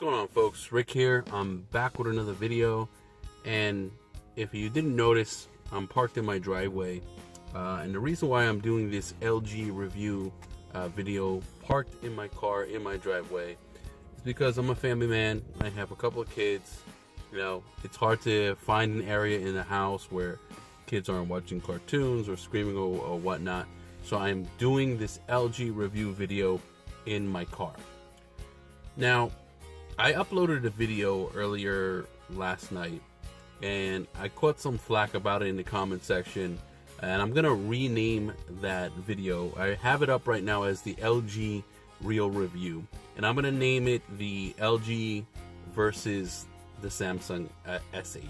going on, folks? Rick here. I'm back with another video, and if you didn't notice, I'm parked in my driveway, and the reason why I'm doing this LG review video parked in my car in my driveway is because I'm a family man. I have a couple of kids. You know, it's hard to find an area in the house where kids aren't watching cartoons or screaming or whatnot, so I'm doing this LG review video in my car. Now, I uploaded a video earlier last night and I caught some flack about it in the comment section, and I'm gonna rename that video. I have it up right now as the LG Real Review, and I'm gonna name it the LG versus the Samsung S8.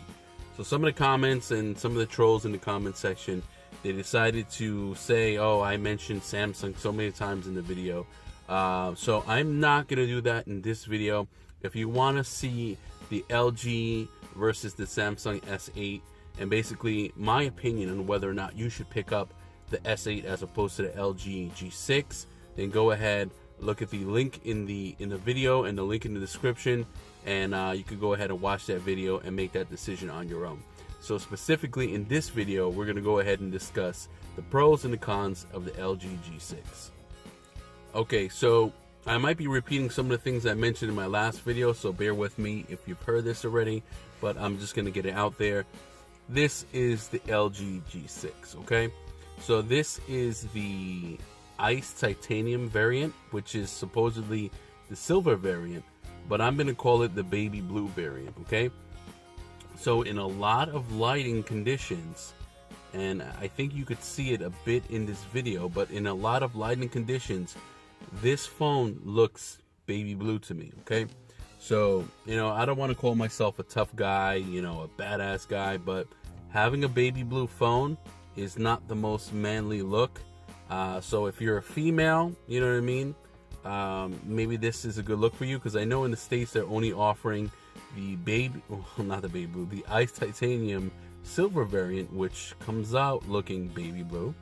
So some of the comments and some of the trolls in the comment section, they decided to say, oh, I mentioned Samsung so many times in the video. So I'm not going to do that in this video. If you want to see the LG versus the Samsung S8 and basically my opinion on whether or not you should pick up the S8 as opposed to the LG G6, then go ahead, look at the link in the video and the link in the description, and you could go ahead and watch that video and make that decision on your own. So specifically in this video, we're going to go ahead and discuss the pros and the cons of the LG G6. Okay, so I might be repeating some of the things I mentioned in my last video, so bear with me if you've heard this already, but I'm just going to get it out there. This is the LG G6, okay? So this is the Ice Titanium variant, which is supposedly the silver variant, but I'm going to call it the baby blue variant, okay? So in a lot of lighting conditions, and I think you could see it a bit in this video, but in a lot of lighting conditions, this phone looks baby blue to me, okay? So, you know, I don't want to call myself a tough guy, you know, a badass guy, but having a baby blue phone is not the most manly look. So if you're a female, you know what I mean, maybe this is a good look for you, because I know in the States they're only offering the the Ice Titanium silver variant, which comes out looking baby blue,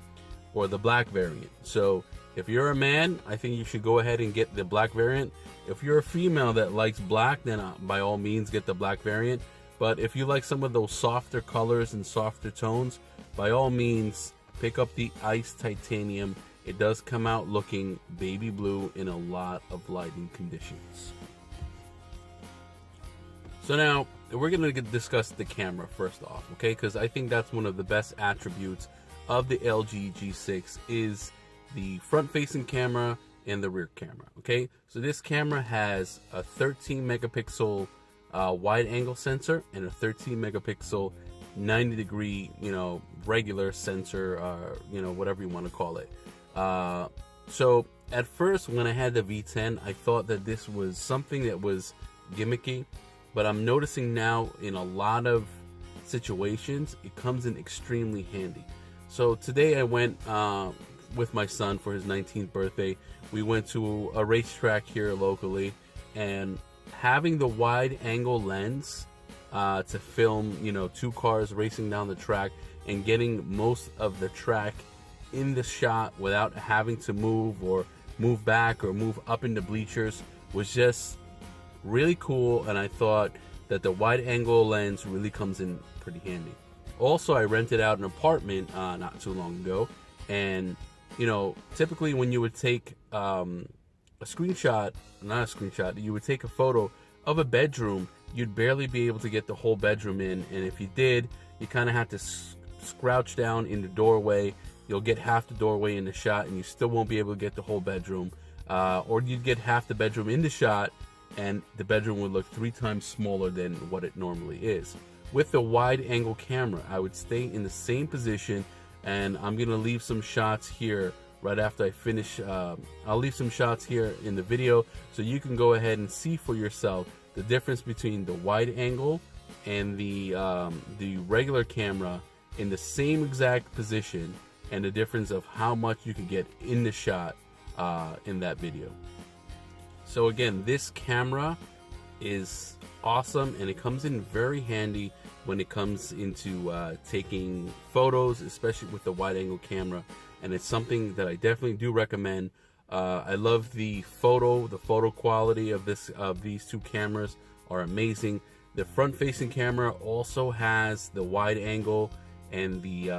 or the black variant. So if you're a man, I think you should go ahead and get the black variant. If you're a female that likes black, then by all means get the black variant. But if you like some of those softer colors and softer tones, by all means pick up the Ice Titanium. It does come out looking baby blue in a lot of lighting conditions. So now we're going to discuss the camera first off, okay? Because I think that's one of the best attributes of the LG G6 is the front-facing camera and the rear camera, okay? So this camera has a 13 megapixel wide-angle sensor and a 13 megapixel 90-degree, you know, regular sensor, you know, whatever you want to call it. So at first, when I had the V10, I thought that this was something that was gimmicky, but I'm noticing now in a lot of situations, it comes in extremely handy. So today I went with my son for his 19th birthday. We went to a racetrack here locally, and having the wide angle lens to film, you know, two cars racing down the track and getting most of the track in the shot without having to move or move back or move up in the bleachers was just really cool, and I thought that the wide angle lens really comes in pretty handy. Also, I rented out an apartment not too long ago, and you know, typically when you would take you would take a photo of a bedroom, you'd barely be able to get the whole bedroom in, and if you did, you kind of have to scrouch down in the doorway. You'll get half the doorway in the shot, and you still won't be able to get the whole bedroom, or you'd get half the bedroom in the shot, and the bedroom would look 3 times smaller than what it normally is. With the wide angle camera, I would stay in the same position, and I'm gonna leave some shots here right after I finish. I'll leave some shots here in the video so you can go ahead and see for yourself the difference between the wide angle and the regular camera in the same exact position, and the difference of how much you can get in the shot in that video. So again, this camera is awesome, and it comes in very handy when it comes into taking photos, especially with the wide angle camera, and it's something that I definitely do recommend I love the photo quality of these two cameras are amazing. The front-facing camera also has the wide angle and the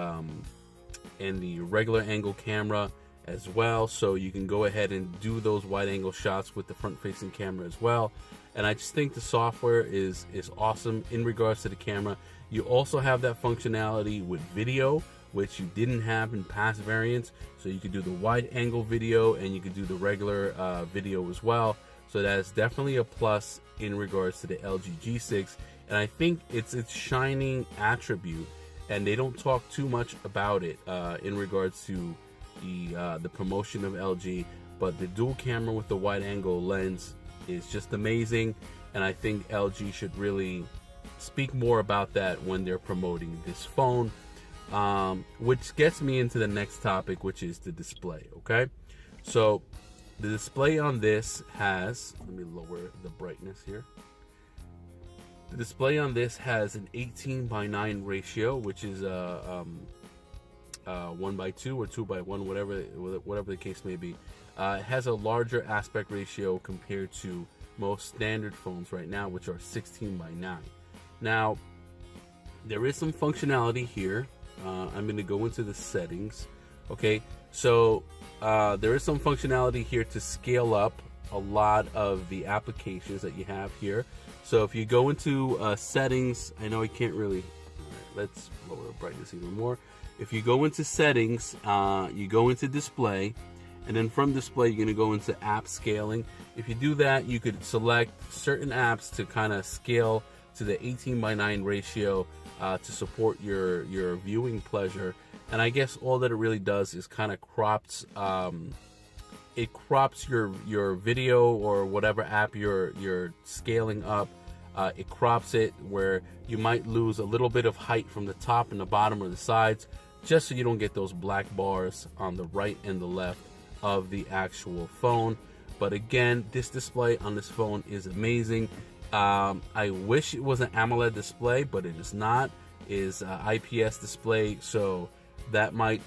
regular angle camera as well, so you can go ahead and do those wide angle shots with the front-facing camera as well. And I just think the software is awesome in regards to the camera. You also have that functionality with video, which you didn't have in past variants. So you could do the wide angle video and you could do the regular video as well. So that's definitely a plus in regards to the LG G6. And I think it's its shining attribute, and they don't talk too much about it in regards to the promotion of LG. But the dual camera with the wide angle lens is just amazing, and I think LG should really speak more about that when they're promoting this phone. Which gets me into the next topic, which is the display. Okay, so the display on this has, let me lower the brightness here. The display on this has an 18:9 ratio, which is 1:2 or 2:1, whatever the case may be. It has a larger aspect ratio compared to most standard phones right now, which are 16:9. Now, there is some functionality here. I'm going to go into the settings. Okay, so there is some functionality here to scale up a lot of the applications that you have here. So if you go into settings, I know I can't really, all right, let's lower the brightness even more. If you go into settings, you go into display, and then from display you're going to go into app scaling. If you do that, you could select certain apps to kind of scale to the 18:9 ratio to support your viewing pleasure. And I guess all that it really does is kind of crops your video or whatever app you're scaling up. It crops it where you might lose a little bit of height from the top and the bottom or the sides, just so you don't get those black bars on the right and the left of the actual phone. But again, this display on this phone is amazing. I wish it was an AMOLED display, but it is not. It is IPS display, so that might,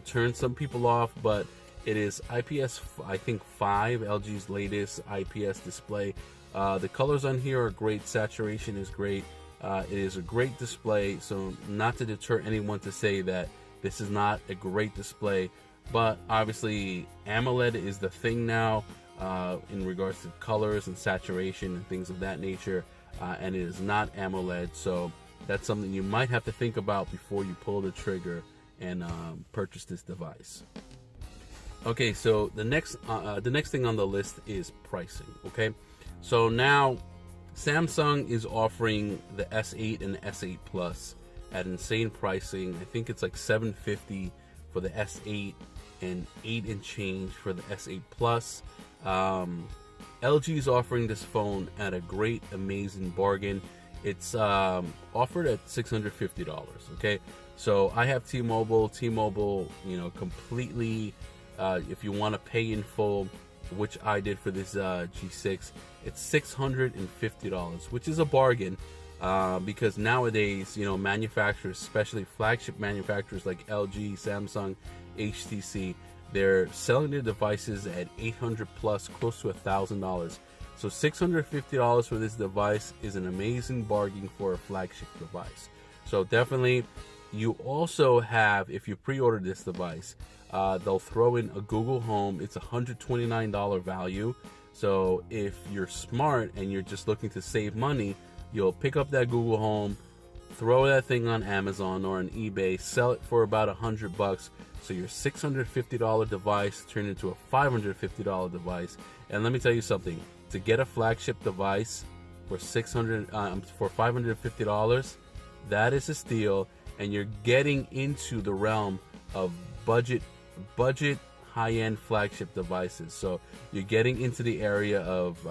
turn some people off, but it is IPS, I think 5, LG's latest IPS display. The colors on here are great. Saturation is great. It is a great display, so not to deter anyone to say that this is not a great display, but obviously AMOLED is the thing now in regards to colors and saturation and things of that nature, and it is not AMOLED, so that's something you might have to think about before you pull the trigger and purchase this device. Okay, so the next thing on the list is pricing. Okay, so now Samsung is offering the S8 and the S8 Plus at insane pricing. I think it's like $750 for the S8 and $8 and change for the S8 Plus. LG is offering this phone at a great, amazing bargain. It's offered at $650. Okay, so I have T-Mobile. T-Mobile, completely. If you want to pay in full, which I did for this G6, it's $650, which is a bargain. Because nowadays, manufacturers, especially flagship manufacturers like LG, Samsung, HTC, they're selling their devices at $800 plus, close to $1,000. So $650 for this device is an amazing bargain for a flagship device. So definitely, you also have, if you pre-order this device, they'll throw in a Google Home. It's a $129 value. So if you're smart and you're just looking to save money, you'll pick up that Google Home, throw that thing on Amazon or on eBay, sell it for about $100. So your $650 device turned into a $550 device. And let me tell you something: to get a flagship device for $550, that is a steal. And you're getting into the realm of budget high-end flagship devices. So you're getting into the area of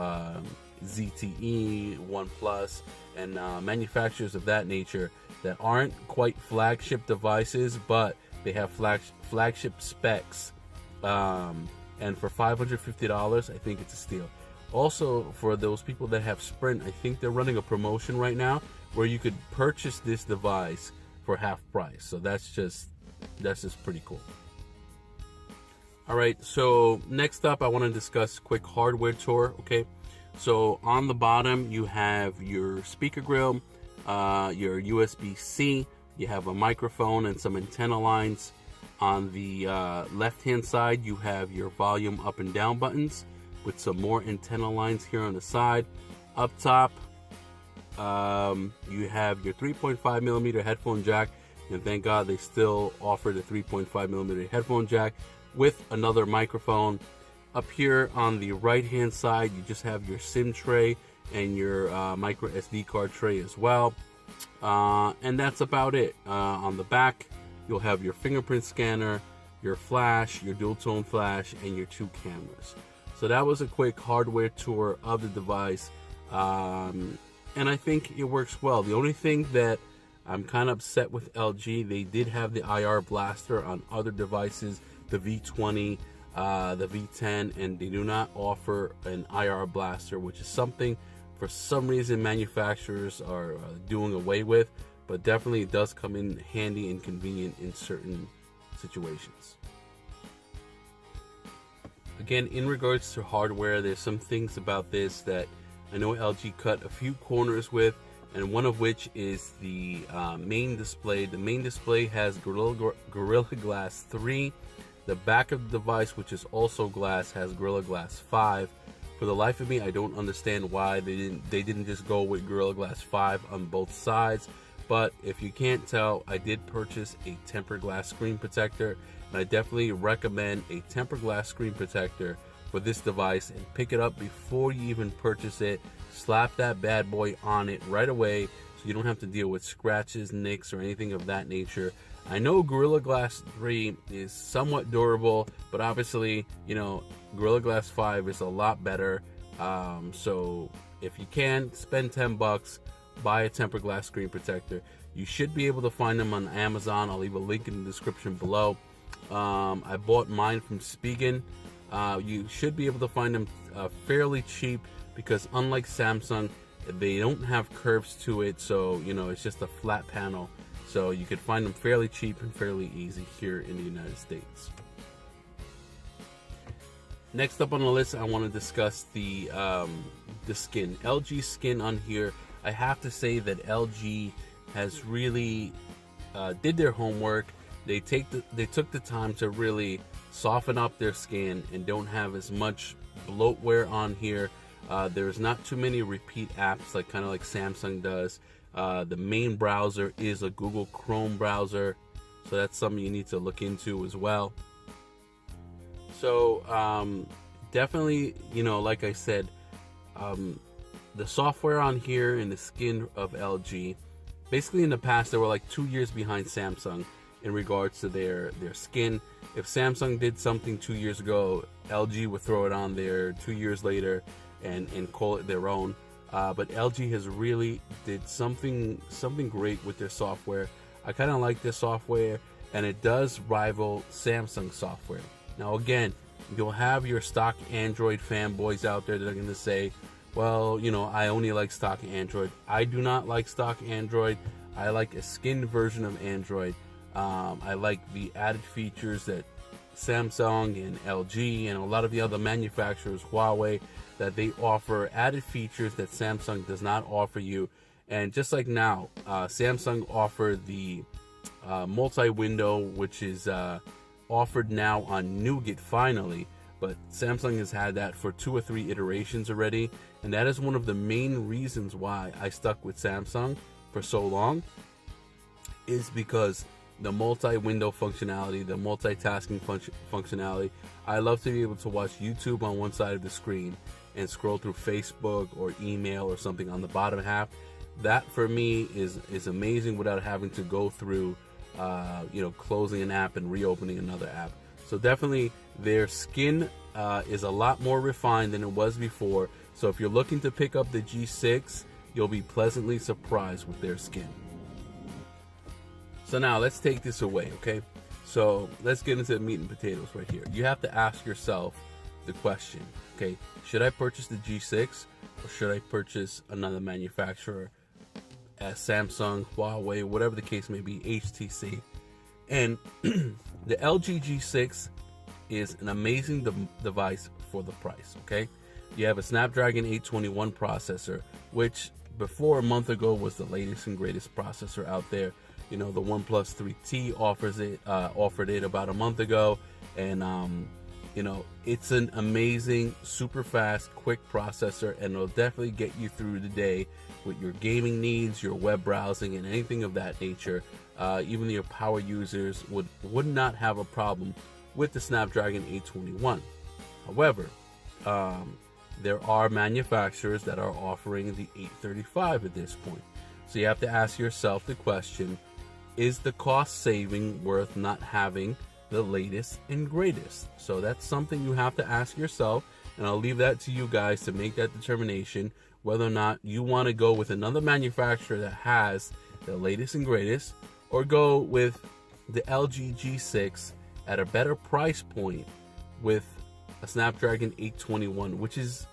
ZTE, OnePlus, and manufacturers of that nature that aren't quite flagship devices, but they have flagship specs. And for $550, I think it's a steal. Also, for those people that have Sprint, I think they're running a promotion right now where you could purchase this device for half price. So that's just pretty cool. All right, so next up I want to discuss quick hardware tour. Okay, so on the bottom you have your speaker grill, your USB-C, you have a microphone and some antenna lines. On the left hand side you have your volume up and down buttons with some more antenna lines here on the side. Up top you have your 3.5 millimeter headphone jack, and thank God they still offer the 3.5 millimeter headphone jack with another microphone. Up here on the right hand side you just have your SIM tray and your micro SD card tray as well, and that's about it. On the back you'll have your fingerprint scanner, your flash, your dual tone flash, and your 2 cameras. So that was a quick hardware tour of the device, and I think it works well. The only thing that I'm kind of upset with LG, they did have the IR blaster on other devices, the V20, the V10, and they do not offer an IR blaster, which is something for some reason manufacturers are doing away with, but definitely it does come in handy and convenient in certain situations. Again, in regards to hardware, there's some things about this that I know LG cut a few corners with, and one of which is the main display. The main display has Gorilla Glass 3. The back of the device, which is also glass, has Gorilla Glass 5. For the life of me, I don't understand why they didn't just go with Gorilla Glass 5 on both sides. But if you can't tell, I did purchase a tempered glass screen protector, and I definitely recommend a tempered glass screen protector for this device, and pick it up before you even purchase it. Slap that bad boy on it right away so you don't have to deal with scratches, nicks, or anything of that nature. I know Gorilla Glass 3 is somewhat durable, but obviously, you know, Gorilla Glass 5 is a lot better. So if you can, spend 10 bucks, buy a tempered glass screen protector. You should be able to find them on Amazon. I'll leave a link in the description below. I bought mine from Spigen. You should be able to find them fairly cheap, because unlike Samsung, they don't have curves to it, so you know, it's just a flat panel. So you could find them fairly cheap and fairly easy here in the United States. Next up on the list, I want to discuss the skin. LG skin on here. I have to say that LG has really did their homework. They took the time to really soften up their skin and don't have as much bloatware on here. There's not too many repeat apps like Samsung does. The main browser is a Google Chrome browser, so that's something you need to look into as well. So definitely, you know, like I said, the software on here and the skin of LG, basically in the past they were like 2 years behind Samsung in regards to their skin. If Samsung did something 2 years ago, LG would throw it on there 2 years later and call it their own. But LG has really did something great with their software. I kind of like their software, and it does rival Samsung software. Now again, you'll have your stock Android fanboys out there that are going to say, well, you know, I only like stock Android. I do not like stock Android. I like a skinned version of Android. I like the added features that Samsung and LG and a lot of the other manufacturers, Huawei, that they offer added features that Samsung does not offer you. And just like now, Samsung offered the multi-window, which is offered now on Nougat finally, but Samsung has had that for 2 or 3 iterations already, and that is one of the main reasons why I stuck with Samsung for so long, is because the multi-window functionality, the multitasking functionality. I love to be able to watch YouTube on one side of the screen and scroll through Facebook or email or something on the bottom half. That for me is amazing without having to go through closing an app and reopening another app. So definitely their skin is a lot more refined than it was before. So if you're looking to pick up the G6, you'll be pleasantly surprised with their skin. So now let's take this away, okay? So let's get into the meat and potatoes right here. You have to ask yourself the question, okay? Should I purchase the G6 or should I purchase another manufacturer, as Samsung, Huawei, whatever the case may be, HTC? And the LG G6 is an amazing device for the price, okay? You have a Snapdragon 821 processor, which before a month ago was the latest and greatest processor out there. You know, the OnePlus 3T offered it about a month ago, and you know, it's an amazing, super fast, quick processor, and it'll definitely get you through the day with your gaming needs, your web browsing, and anything of that nature. Even your power users would not have a problem with the Snapdragon 821. However, there are manufacturers that are offering the 835 at this point. So you have to ask yourself the question, is the cost saving worth not having the latest and greatest? So that's something you have to ask yourself, and I'll leave that to you guys to make that determination, whether or not you want to go with another manufacturer that has the latest and greatest, or go with the LG G6 at a better price point with a Snapdragon 821, which is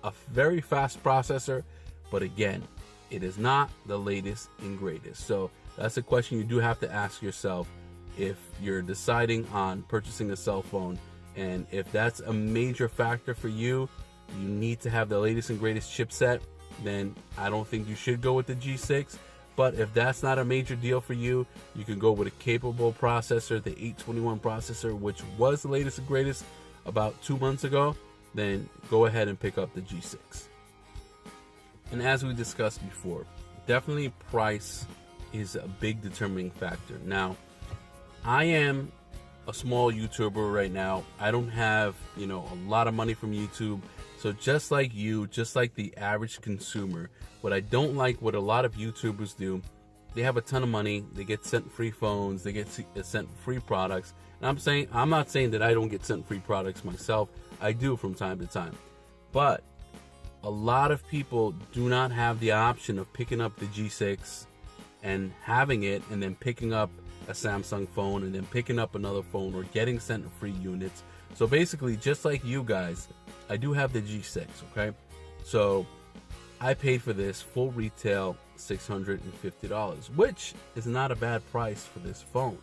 a very fast processor, but again, it is not the latest and greatest. So that's a question you do have to ask yourself if you're deciding on purchasing a cell phone. And if that's a major factor for you, you need to have the latest and greatest chipset, then I don't think you should go with the G6. But if that's not a major deal for you, you can go with a capable processor, the 821 processor, which was the latest and greatest about 2 months ago. Then go ahead and pick up the G6. And as we discussed before, definitely price is a big determining factor. Now, I am a small YouTuber right now. I don't have, you know, a lot of money from YouTube. So just like you, just like the average consumer, what I don't like what a lot of YouTubers do, they have a ton of money, they get sent free phones, they get sent free products. And I'm not saying that I don't get sent free products myself. I do from time to time. But a lot of people do not have the option of picking up the G6 and having it, and then picking up a Samsung phone, and then picking up another phone, or getting sent free units. So basically, just like you guys, I do have the G6, okay? So I paid for this full retail $650, which is not a bad price for this phone.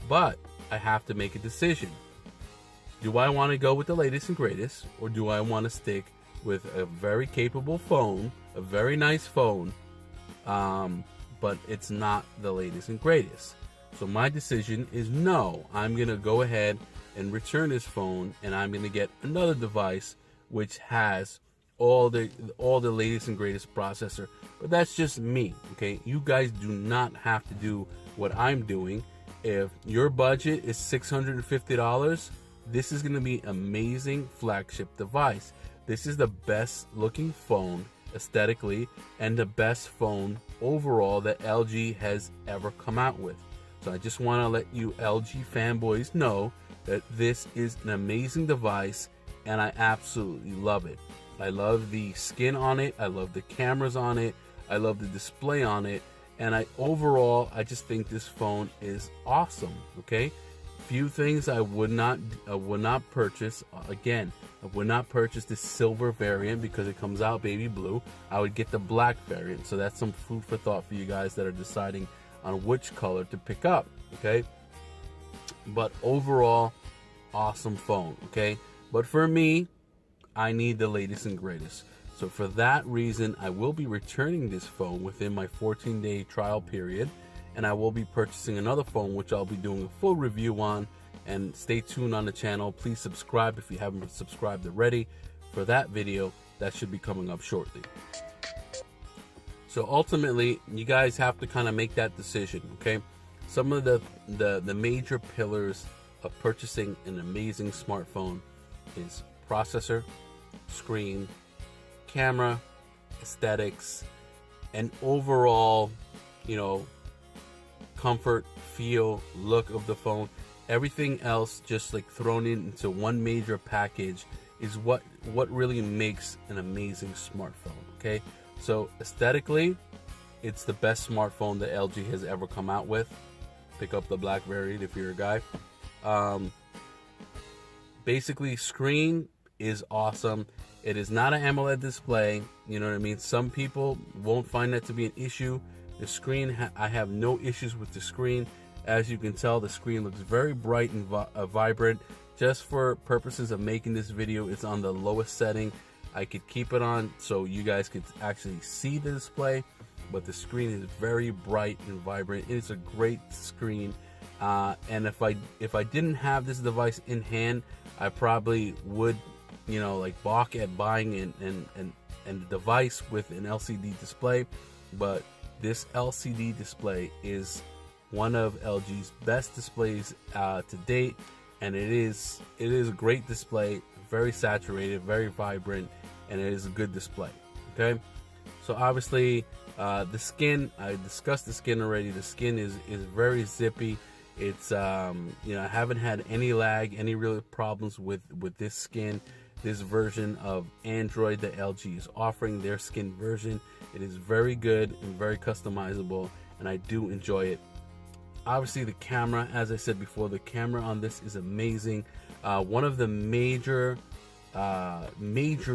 But I have to make a decision. Do I want to go with the latest and greatest, or do I want to stick with a very capable phone, a very nice phone, but it's not the latest and greatest? So my decision is no. I'm going to go ahead and return this phone, and I'm going to get another device which has all the latest and greatest processor. But that's just me, okay? You guys do not have to do what I'm doing. If your budget is $650, this is going to be amazing flagship device. This is the best looking phone aesthetically, and the best phone overall that LG has ever come out with. So I just want to let you LG fanboys know that this is an amazing device, and I absolutely love it. I love the skin on it, I love the cameras on it, I love the display on it, and I just think this phone is awesome. Okay, few things I would not purchase. Again, I would not purchase the silver variant because it comes out baby blue. I would get the black variant. So that's some food for thought for you guys that are deciding on which color to pick up. Okay, but overall, awesome phone. Okay, but for me, I need the latest and greatest. So for that reason, I will be returning this phone within my 14-day trial period, and I will be purchasing another phone, which I'll be doing a full review on. And stay tuned on the channel. Please subscribe if you haven't subscribed already for that video that should be coming up shortly. So ultimately, you guys have to kind of make that decision, okay? Some of the major pillars of purchasing an amazing smartphone is processor, screen, camera, aesthetics, and overall, you know, comfort, feel, look of the phone. Everything else just like thrown into one major package is what really makes an amazing smartphone. Okay, so aesthetically, it's the best smartphone that LG has ever come out with. Pick up the black variant if you're a guy. Basically, screen is awesome. It is not an AMOLED display. You know what I mean? Some people won't find that to be an issue. The screen, I have no issues with the screen. As you can tell, the screen looks very bright and vibrant. just for purposes of making this video, it's on the lowest setting. I could keep it on so you guys could actually see the display, but the screen is very bright and vibrant. It's a great screen, and if I didn't have this device in hand, I probably would, you know, like balk at buying a device with an LCD display. But this LCD display is one of LG's best displays to date, and it is a great display, very saturated, very vibrant, and it is a good display. Okay, so obviously the skin, I discussed the skin already. The skin is very zippy. It's you know, I haven't had any lag, any real problems with this skin. This version of Android that LG is offering, their skin version, it is very good and very customizable, and I do enjoy it. Obviously the camera, as I said before, the camera on this is amazing. One of the major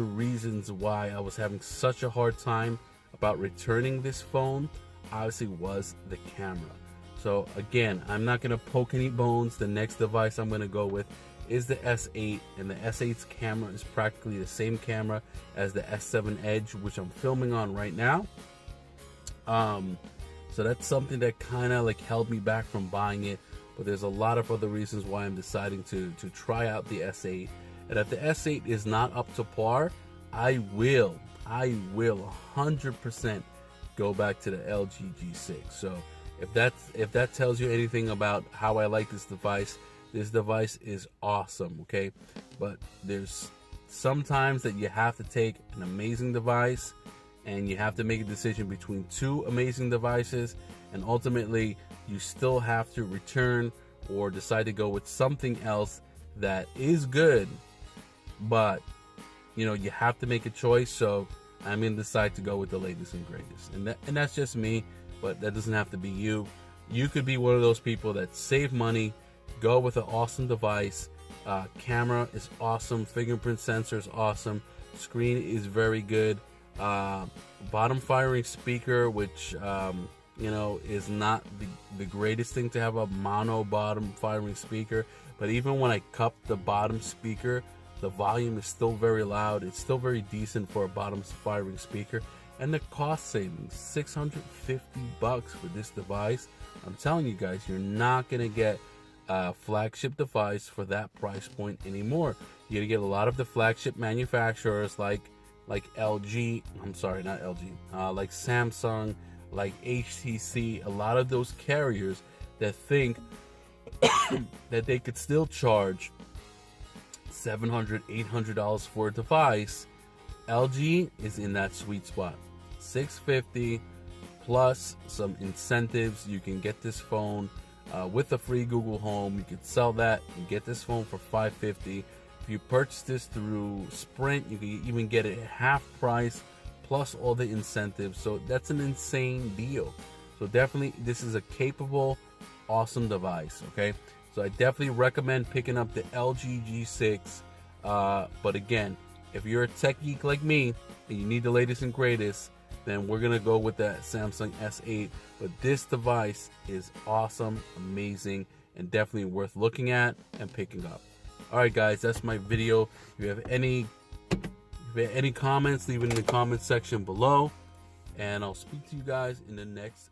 reasons why I was having such a hard time about returning this phone obviously was the camera. So again, I'm not going to poke any bones. The next device I'm going to go with is the S8, and the S8's camera is practically the same camera as the S7 Edge, which I'm filming on right now. So that's something that kind of like held me back from buying it, but there's a lot of other reasons why I'm deciding to try out the S8. And if the S8 is not up to par, I will 100% go back to the LG G6. So if that tells you anything about how I like this device is awesome. Okay, but there's sometimes that you have to take an amazing device and you have to make a decision between two amazing devices, and ultimately you still have to return or decide to go with something else that is good, but you know, you have to make a choice. So I'm gonna decide to go with the latest and greatest, and that's just me, but that doesn't have to be you. You could be one of those people that save money, go with an awesome device. Camera is awesome, fingerprint sensor is awesome, screen is very good, bottom firing speaker, which you know, is not the greatest thing to have a mono bottom firing speaker, but even when I cup the bottom speaker, the volume is still very loud. It's still very decent for a bottom firing speaker. And the cost savings, $650 for this device. I'm telling you guys, you're not gonna get a flagship device for that price point anymore. You're gonna get a lot of the flagship manufacturers like LG, I'm sorry, not LG, like Samsung, like HTC, a lot of those carriers that think that they could still charge $700, $800 for a device. LG is in that sweet spot. $650 plus some incentives. You can get this phone with a free Google Home. You can sell that and get this phone for $550. If you purchase this through Sprint, you can even get it at half price plus all the incentives. So that's an insane deal. So definitely, this is a capable, awesome device. Okay, so I definitely recommend picking up the LG G6. But again, if you're a tech geek like me and you need the latest and greatest, then we're gonna go with that Samsung S8. But this device is awesome, amazing, and definitely worth looking at and picking up. All right, guys, that's my video. If you have any comments, leave it in the comment section below, and I'll speak to you guys in the next